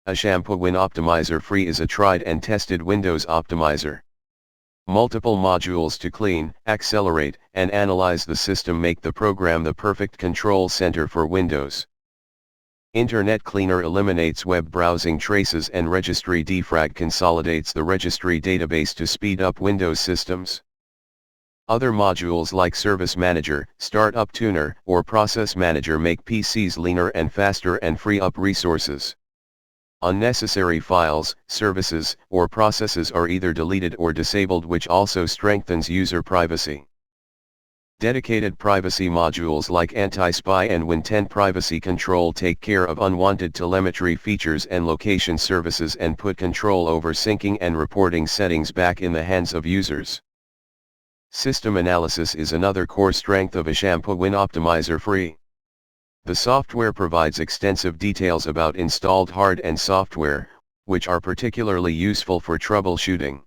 Ashampoo WinOptimizer Free is a tried and tested Windows optimizer. Multiple modules to clean, accelerate, and analyze the system make the program the perfect control center for Windows. Internet Cleaner eliminates web browsing traces and Registry Defrag consolidates the registry database to speed up Windows systems. Other modules like Service Manager, Startup Tuner, or Process Manager make PCs leaner and faster and free up resources. Unnecessary files, services, or processes are either deleted or disabled, which also strengthens user privacy. Dedicated privacy modules like Anti-Spy and Win10 Privacy Control take care of unwanted telemetry features and location services and put control over syncing and reporting settings back in the hands of users. System analysis is another core strength of Ashampoo WinOptimizer Free. The software provides extensive details about installed hardware and software, which are particularly useful for troubleshooting.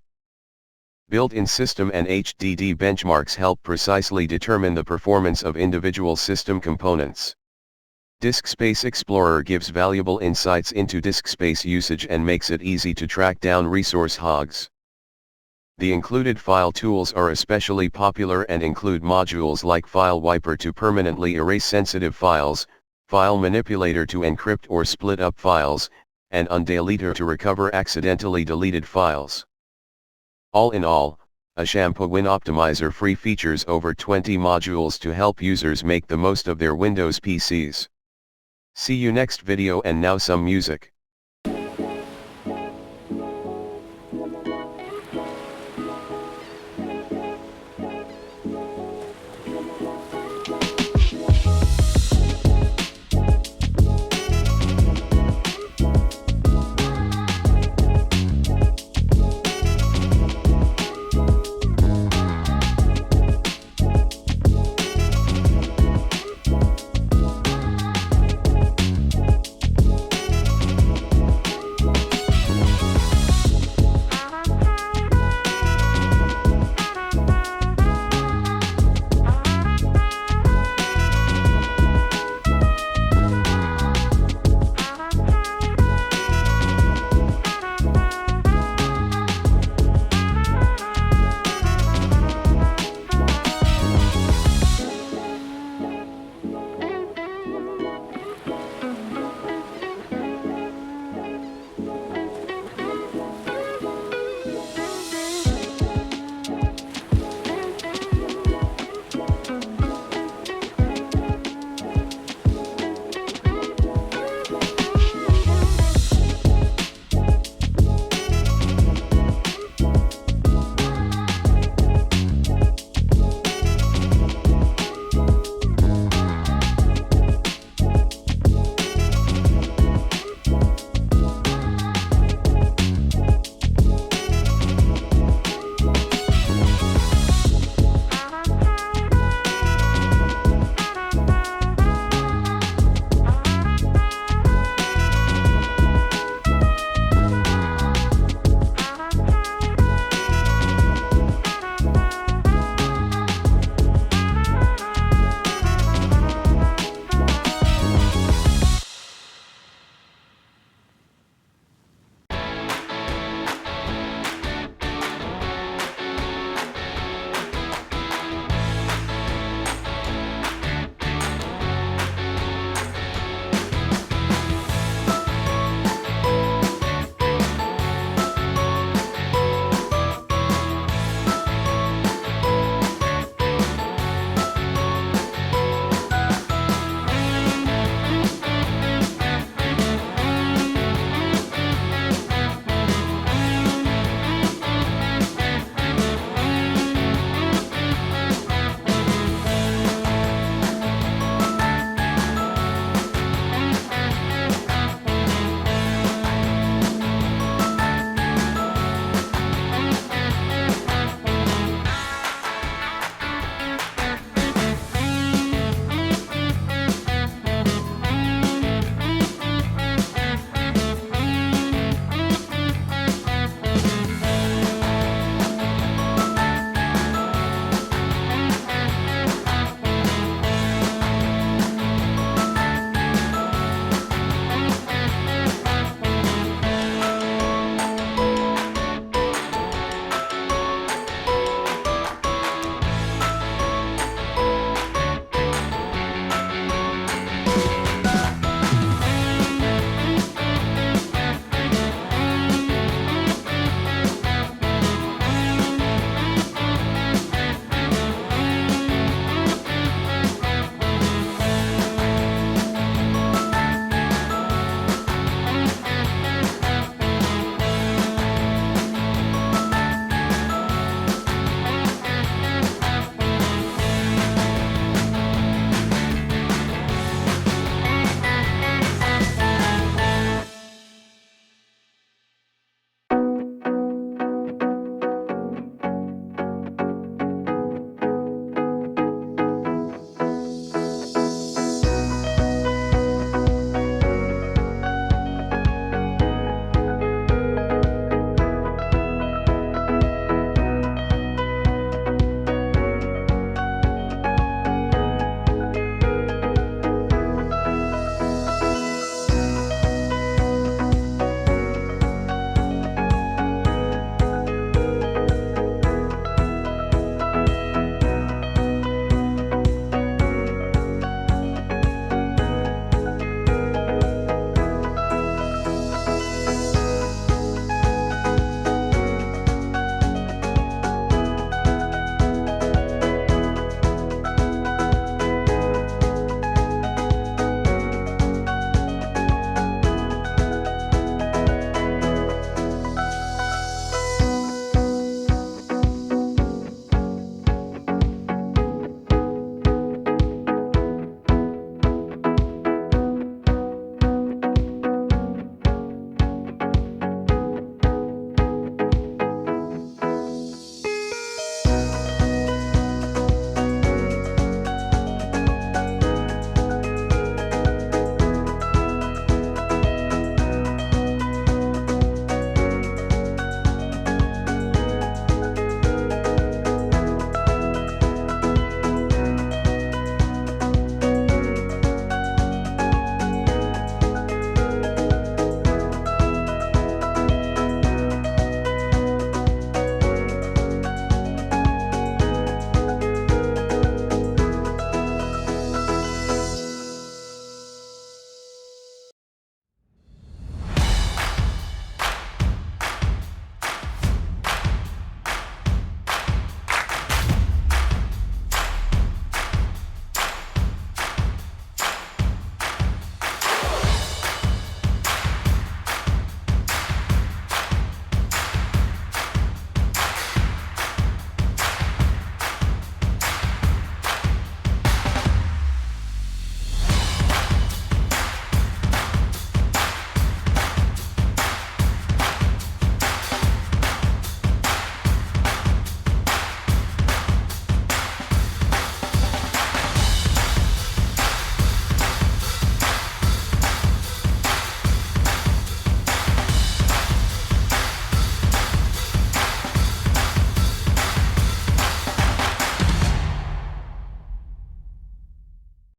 Built-in system and HDD benchmarks help precisely determine the performance of individual system components. Disk Space Explorer gives valuable insights into disk space usage and makes it easy to track down resource hogs. The included file tools are especially popular and include modules like File Wiper to permanently erase sensitive files, File Manipulator to encrypt or split up files, and Undeleter to recover accidentally deleted files. All in all, Ashampoo WinOptimizer Free features over 20 modules to help users make the most of their Windows PCs. See you next video, and now some music.